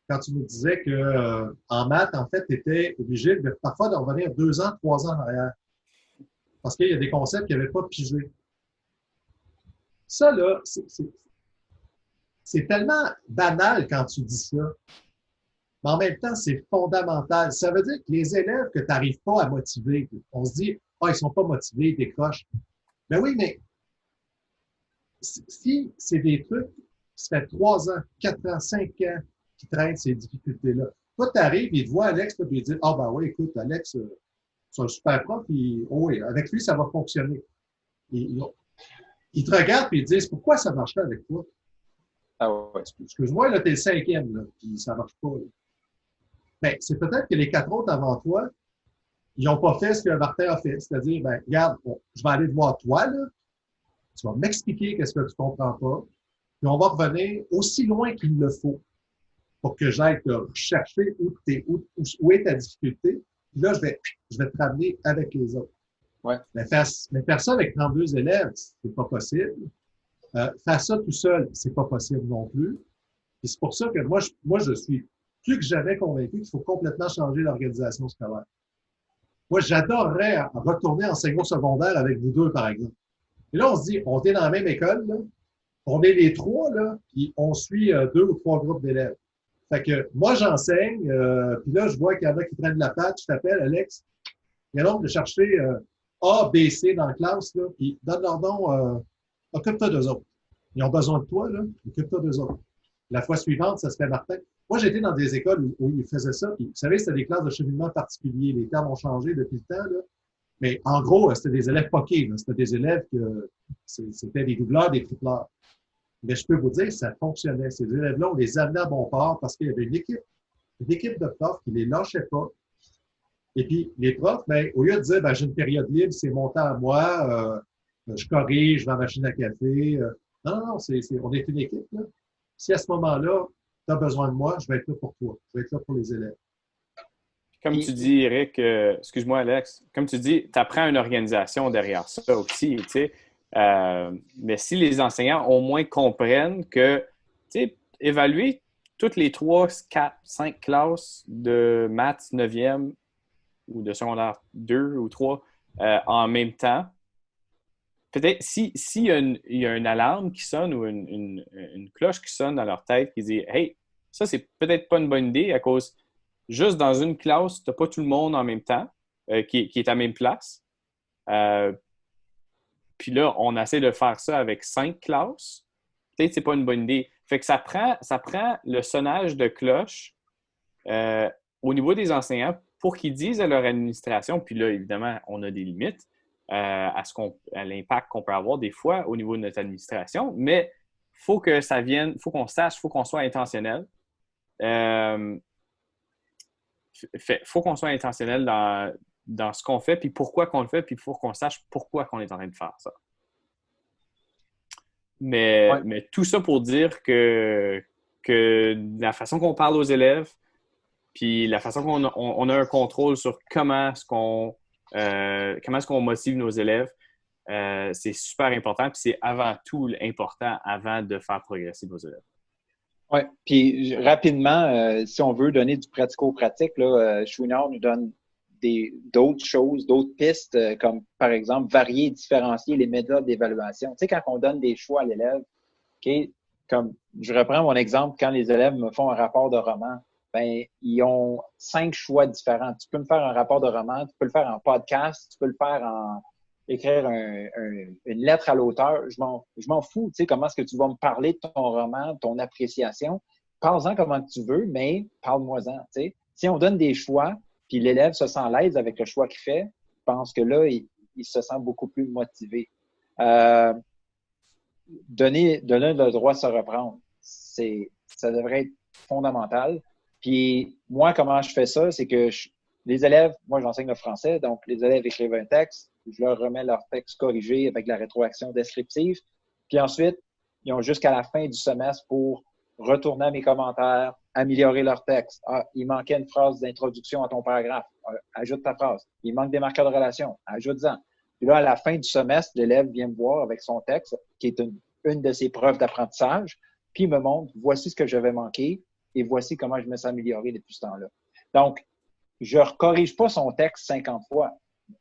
Quand tu nous disais que en maths, en fait, tu étais obligé parfois de revenir 2 ans, 3 ans en arrière. Parce qu'il y a des concepts qui n'avaient pas pigé. Ça, là, c'est tellement banal quand tu dis ça. Mais en même temps, c'est fondamental. Ça veut dire que les élèves que tu n'arrives pas à motiver, on se dit, ils ne sont pas motivés, ils décrochent. Ben oui, mais si c'est des trucs, ça fait 3 ans, 4 ans, 5 ans qui traînent ces difficultés-là. Toi, tu arrives, il te voit Alex, puis il dit, ben oui, écoute, Alex, c'est un super prof, puis oui, avec lui, ça va fonctionner. Ils te regardent, puis ils te disent, pourquoi ça marche pas avec toi? Ah ouais. Excuse-moi, là, t'es le 5e, là, puis ça marche pas. Ben, c'est peut-être que les 4 autres avant toi, ils n'ont pas fait ce que Martin a fait. C'est-à-dire, ben, regarde, je vais aller te voir toi, là. Tu vas m'expliquer qu'est-ce que tu comprends pas. Puis on va revenir aussi loin qu'il le faut pour que j'aille te chercher où est ta difficulté. Puis là, je vais te ramener avec les autres. Ouais. Mais faire ça avec 32 élèves, c'est pas possible. Faire ça tout seul, c'est pas possible non plus. Et c'est pour ça que moi, je suis plus que jamais convaincu qu'il faut complètement changer l'organisation scolaire. Moi, j'adorerais retourner enseignement secondaire avec vous deux, par exemple. Et là, on se dit, on est dans la même école, là. On est les 3, là, puis on suit 2 ou 3 groupes d'élèves. Fait que moi, j'enseigne, puis là, je vois qu'il y en a qui prennent la patte, je t'appelle, Alex. Il y a l'autre de chercher A, B, C dans la classe, là, puis donne leur nom, occupe-toi d'eux autres. Ils ont besoin de toi, là, occupe-toi d'eux autres. La fois suivante, ça se fait Martin. Moi, j'étais dans des écoles où ils faisaient ça, puis vous savez, c'était des classes de cheminement particuliers. Les termes ont changé depuis le temps, là. Mais en gros, c'était des élèves poqués, là. C'était des élèves c'était des doubleurs, des tripleurs. Mais je peux vous dire, ça fonctionnait. Ces élèves-là, on les amenait à bon port parce qu'il y avait une équipe de profs qui les lâchait pas, Et puis, les profs, ben, au lieu de dire, ben, j'ai une période libre, c'est mon temps à moi, je corrige, je vais à la machine à café. Non, on est une équipe, là. Si à ce moment-là, tu as besoin de moi, je vais être là pour toi. Je vais être là pour les élèves. Comme tu dis, Eric, excuse-moi, Alex, comme tu dis, tu apprends une organisation derrière ça aussi, tu sais. Mais si les enseignants au moins comprennent que, tu sais, évaluer toutes les 3, 4, 5 classes de maths 9e ou de secondaire 2 ou 3 en même temps, peut-être s'il y a une alarme qui sonne ou une cloche qui sonne dans leur tête qui dit « Hey, ça, c'est peut-être pas une bonne idée à cause juste dans une classe, tu n'as pas tout le monde en même temps qui est à la même place. Puis là, on essaie de faire ça avec 5 classes. Peut-être que ce n'est pas une bonne idée. Fait que ça prend le sonnage de cloche au niveau des enseignants pour qu'ils disent à leur administration, puis là, évidemment, on a des limites à l'impact qu'on peut avoir des fois au niveau de notre administration, mais il faut que ça vienne, il faut qu'on sache, il faut qu'on soit intentionnel. Faut qu'on soit intentionnel dans ce qu'on fait, puis pourquoi qu'on le fait, puis il faut qu'on sache pourquoi qu'on est en train de faire ça. Mais tout ça pour dire que la façon qu'on parle aux élèves, puis la façon qu'on a un contrôle sur comment est-ce qu'on motive nos élèves, c'est super important, puis c'est avant tout important avant de faire progresser nos élèves. Oui, puis rapidement, si on veut donner du pratico-pratique, Chouinard nous donne d'autres choses, d'autres pistes, comme par exemple varier et différencier les méthodes d'évaluation. Tu sais, quand on donne des choix à l'élève, okay, comme je reprends mon exemple, quand les élèves me font un rapport de roman, ben ils ont 5 choix différents. Tu peux me faire un rapport de roman, tu peux le faire en podcast, tu peux le faire écrire une lettre à l'auteur, je m'en fous, tu sais, comment est-ce que tu vas me parler de ton roman, de ton appréciation. Parle-en comment tu veux, mais parle-moi-en, tu sais. Si on donne des choix, puis l'élève se sent à l'aise avec le choix qu'il fait, je pense que là, il se sent beaucoup plus motivé. Donner le droit de se reprendre, ça devrait être fondamental. Puis moi, comment je fais ça, c'est que les élèves, moi j'enseigne le français, donc les élèves écrivent un texte, je leur remets leur texte corrigé avec la rétroaction descriptive. Puis ensuite, ils ont jusqu'à la fin du semestre pour retourner à mes commentaires, améliorer leur texte. Ah, il manquait une phrase d'introduction à ton paragraphe. Ajoute ta phrase. Il manque des marqueurs de relation. Ajoute-en. Puis là, à la fin du semestre, l'élève vient me voir avec son texte, qui est une de ses preuves d'apprentissage, puis il me montre, voici ce que j'avais manqué et voici comment je me suis amélioré depuis ce temps-là. Donc, je ne corrige pas son texte 50 fois,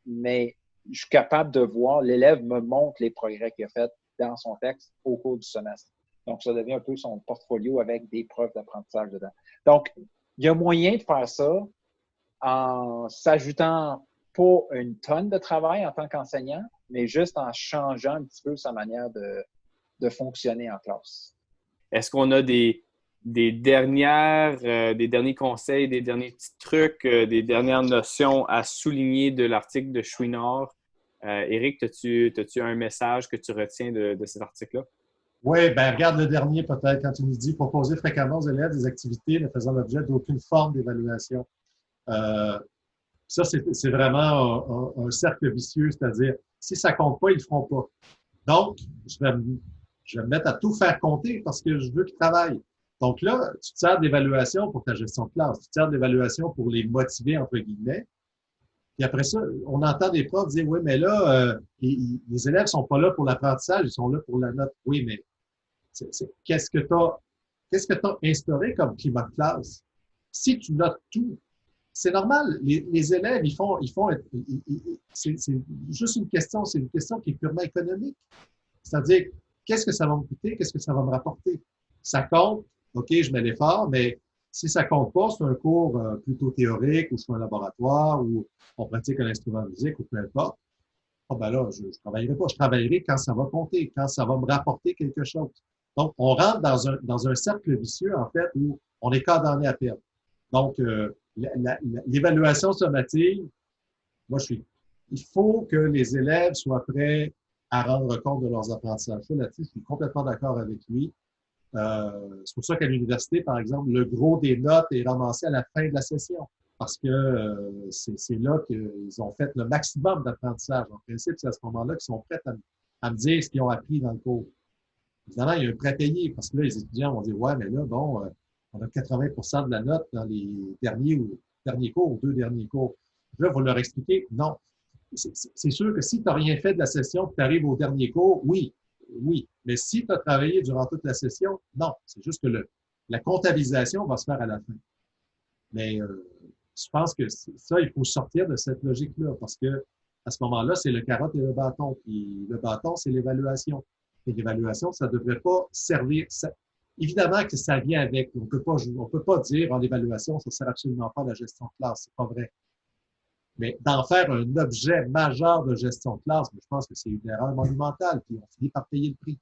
mais je suis capable de voir, l'élève me montre les progrès qu'il a fait dans son texte au cours du semestre. Donc, ça devient un peu son portfolio avec des preuves d'apprentissage dedans. Donc, il y a moyen de faire ça en s'ajoutant pas une tonne de travail en tant qu'enseignant, mais juste en changeant un petit peu sa manière de fonctionner en classe. Est-ce qu'on a des derniers conseils, des derniers petits trucs, des dernières notions à souligner de l'article de Chouinard? Éric, as-tu un message que tu retiens de cet article-là? Oui, ben regarde le dernier peut-être quand tu nous dis proposer fréquemment aux élèves des activités ne faisant l'objet d'aucune forme d'évaluation. Ça, c'est vraiment un cercle vicieux, c'est-à-dire si ça compte pas, ils le feront pas. Donc, je vais me mettre à tout faire compter parce que je veux qu'ils travaillent. Donc là, tu te sers d'évaluation pour ta gestion de classe, tu te sers d'évaluation pour les motiver, entre guillemets. Puis après ça, on entend des profs dire, oui, mais là, les élèves sont pas là pour l'apprentissage, ils sont là pour la note. Oui, mais qu'est-ce que tu as instauré comme climat de classe? Si tu notes tout, c'est normal. Les élèves, c'est juste une question qui est purement économique. C'est-à-dire, qu'est-ce que ça va me coûter? Qu'est-ce que ça va me rapporter? Ça compte, OK, je mets l'effort, mais si ça compte pas, c'est un cours plutôt théorique ou c'est un laboratoire ou on pratique un instrument de musique ou peu importe. Ah ben là, je travaillerai pas. Je travaillerai quand ça va compter, quand ça va me rapporter quelque chose. Donc, on rentre dans un cercle vicieux, en fait, où on est condamné à perdre. Donc, l'évaluation sommative, il faut que les élèves soient prêts à rendre compte de leurs apprentissages. Là-dessus, je suis complètement d'accord avec lui. C'est pour ça qu'à l'université, par exemple, le gros des notes est ramassé à la fin de la session. parce que c'est là qu'ils ont fait le maximum d'apprentissage. En principe, c'est à ce moment-là qu'ils sont prêts à me dire ce qu'ils ont appris dans le cours. Évidemment, il y a un prêt payé parce que là, les étudiants vont dire, ouais, mais là, bon, on a 80% de la note dans les derniers cours ou 2 derniers cours. Là, il faut leur expliquer, non. C'est sûr que si tu n'as rien fait de la session, que tu arrives au dernier cours, oui. Mais si tu as travaillé durant toute la session, non. C'est juste que la comptabilisation va se faire à la fin. Mais je pense que ça, il faut sortir de cette logique-là parce que à ce moment-là, c'est le carotte et le bâton. Puis le bâton, c'est l'évaluation. Et l'évaluation, ça ne devrait pas servir. Évidemment que ça vient avec. On peut pas dire en évaluation, ça ne sert absolument pas à la gestion de classe. C'est pas vrai. Mais d'en faire un objet majeur de gestion de classe, je pense que c'est une erreur monumentale. Puis on finit par payer le prix.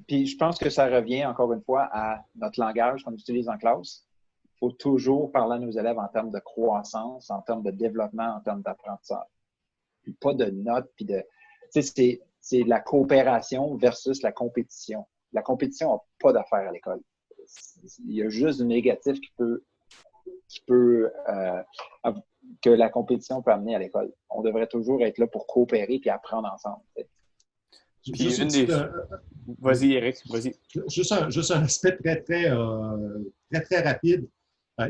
Puis je pense que ça revient encore une fois à notre langage qu'on utilise en classe. Il faut toujours parler à nos élèves en termes de croissance, en termes de développement, en termes d'apprentissage. Puis pas de notes, puis de. Tu sais, c'est la coopération versus la compétition. La compétition n'a pas d'affaire à l'école. Il y a juste du négatif que la compétition peut amener à l'école. On devrait toujours être là pour coopérer et apprendre ensemble. Puis Vas-y, Eric, vas-y. Juste un aspect très rapide.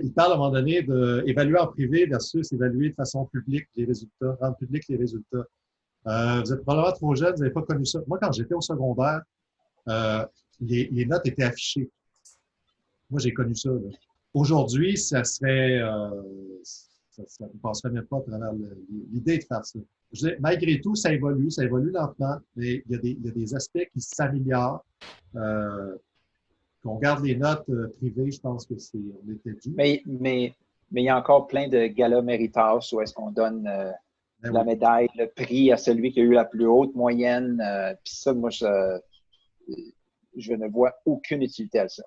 Il parle à un moment donné d'évaluer en privé versus évaluer de façon publique les résultats, rendre public les résultats. Vous êtes probablement trop jeune, vous n'avez pas connu ça. Moi, quand j'étais au secondaire, les notes étaient affichées. Moi, j'ai connu ça. Là. Aujourd'hui, ça ne passerait même pas à travers l'idée de faire ça. Je dis, malgré tout, ça évolue lentement, mais il y a des aspects qui s'améliorent. Qu'on garde les notes privées, je pense que on était dû. Mais il y a encore plein de galas méritas où est-ce qu'on donne la médaille, le prix à celui qui a eu la plus haute moyenne. Puis ça, moi, je ne vois aucune utilité à ça.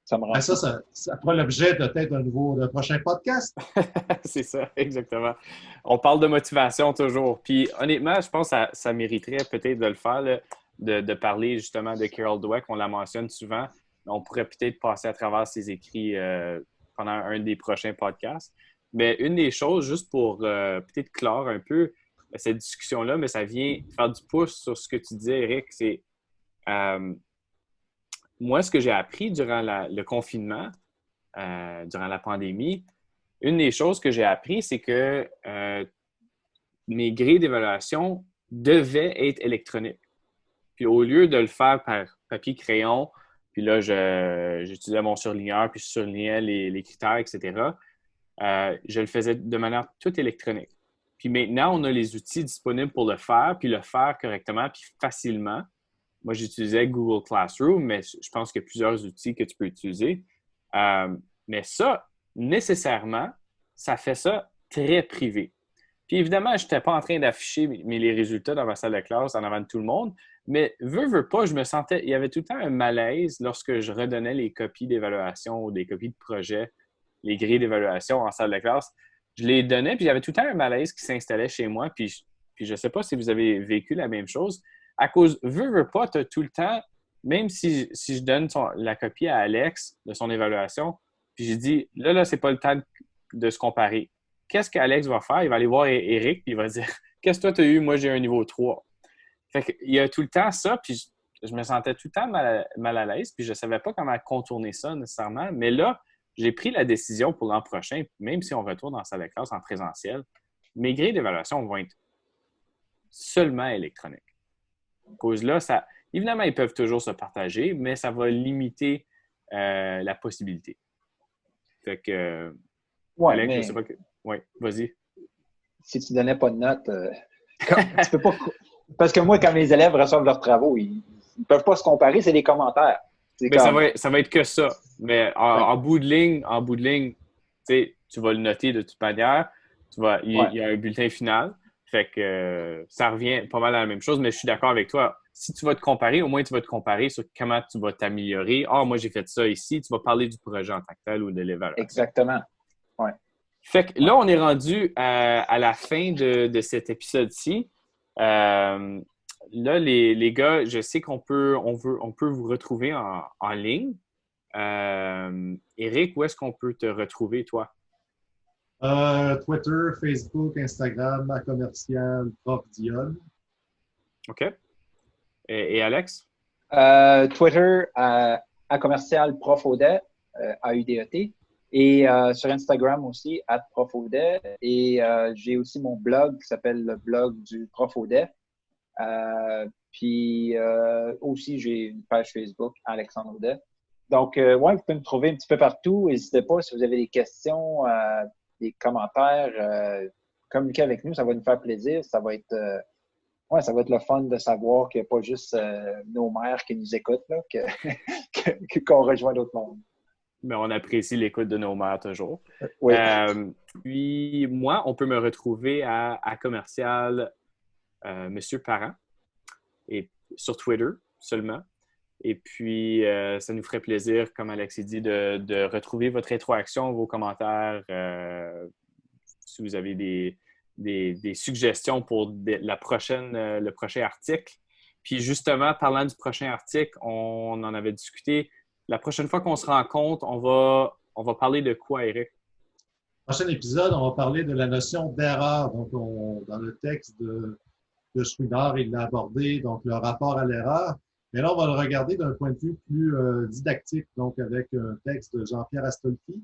Ça me rend ça fera l'objet de peut-être d'un prochain podcast. C'est ça, exactement. On parle de motivation toujours. Puis honnêtement, je pense que ça mériterait peut-être de le faire, là, de parler justement de Carol Dweck. On la mentionne souvent. On pourrait peut-être passer à travers ses écrits pendant un des prochains podcasts. Mais une des choses, juste pour peut-être clore un peu cette discussion-là, mais ça vient faire du pouce sur ce que tu disais, Eric, c'est moi, ce que j'ai appris durant le confinement, durant la pandémie, une des choses que j'ai appris, c'est que mes grilles d'évaluation devaient être électroniques. Puis au lieu de le faire par papier-crayon, puis là, j'utilisais mon surligneur, puis je surlignais les critères, etc., je le faisais de manière toute électronique. Puis maintenant, on a les outils disponibles pour le faire, puis le faire correctement, puis facilement. Moi, j'utilisais Google Classroom, mais je pense qu'il y a plusieurs outils que tu peux utiliser. Mais ça, nécessairement, ça fait ça très privé. Puis évidemment, je n'étais pas en train d'afficher les résultats dans ma salle de classe en avant de tout le monde, mais veux pas, je me sentais, il y avait tout le temps un malaise lorsque je redonnais les copies d'évaluation ou des copies de projet, les grilles d'évaluation en salle de classe. Je les donnais, puis il y avait tout le temps un malaise qui s'installait chez moi, puis je ne sais pas si vous avez vécu la même chose. À cause, veux pas, tu as tout le temps, même si je donne la copie à Alex de son évaluation, puis j'ai dit, là, c'est pas le temps de se comparer. Qu'est-ce qu'Alex va faire? Il va aller voir Eric, puis il va dire, qu'est-ce que toi, tu as eu? Moi, j'ai un niveau 3. Fait qu'il y a tout le temps ça, puis je me sentais tout le temps mal à l'aise, puis je ne savais pas comment contourner ça nécessairement. Mais là, j'ai pris la décision pour l'an prochain, même si on retourne en salle de classe en présentiel, mes grilles d'évaluation vont être seulement électroniques. À cause là, évidemment, ils peuvent toujours se partager, mais ça va limiter la possibilité. Fait que, Alex, je sais pas que... Oui, vas-y. Si tu ne donnais pas de notes, tu peux pas... Parce que moi, quand mes élèves reçoivent leurs travaux, ils ne peuvent pas se comparer, c'est des commentaires. Mais ça va être que ça. Mais en bout de ligne, tu vas le noter de toute manière. Il y a un bulletin final. Fait que ça revient pas mal à la même chose, mais je suis d'accord avec toi. Si tu vas te comparer, au moins tu vas te comparer sur comment tu vas t'améliorer. Moi, j'ai fait ça ici. Tu vas parler du projet en tant que tel ou de l'évaluation. Exactement. Ouais. Fait que là, on est rendu à la fin de cet épisode-ci. Là, les gars, je sais qu'on peut vous retrouver en ligne. Eric, où est-ce qu'on peut te retrouver, toi? Twitter, Facebook, Instagram, à commercial Prof Dion. OK. Et Alex? Twitter, à commercial Prof Audet, AUDET. Et sur Instagram aussi, @profaudet. Et j'ai aussi mon blog qui s'appelle le blog du Prof Audet. Puis aussi, j'ai une page Facebook, Alexandre Audet. Donc, ouais, vous pouvez me trouver un petit peu partout. N'hésitez pas si vous avez des questions, des commentaires, communiquez avec nous, ça va nous faire plaisir. Ça va être, ça va être le fun de savoir qu'il n'y a pas juste nos mères qui nous écoutent, là, qu'on rejoint d'autres mondes. Mais on apprécie l'écoute de nos mères toujours. Oui. Puis moi, on peut me retrouver à commercial Monsieur Parent et sur Twitter seulement. Et puis, ça nous ferait plaisir, comme Alexis dit, de retrouver votre interaction, vos commentaires. Si vous avez des suggestions pour le prochain article. Puis justement, parlant du prochain article, on en avait discuté. La prochaine fois qu'on se rencontre, on va parler de quoi, Eric? Prochain épisode, on va parler de la notion d'erreur. Donc, dans le texte de Chouinard, il l'a abordé, donc le rapport à l'erreur. Mais là, on va le regarder d'un point de vue plus didactique, donc avec un texte de Jean-Pierre Astolfi,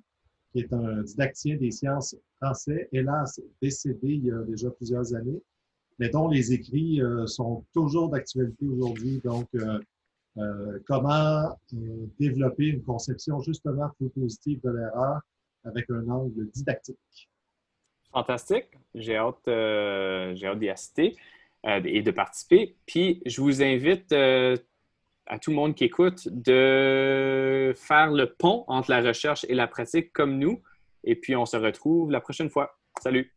qui est un didactien des sciences français, hélas décédé il y a déjà plusieurs années, mais dont les écrits sont toujours d'actualité aujourd'hui. Donc, comment développer une conception justement plus positive de l'erreur avec un angle didactique. Fantastique. J'ai hâte d'y assister et de participer. Puis, je vous invite à tout le monde qui écoute de faire le pont entre la recherche et la pratique comme nous. Et puis, on se retrouve la prochaine fois. Salut!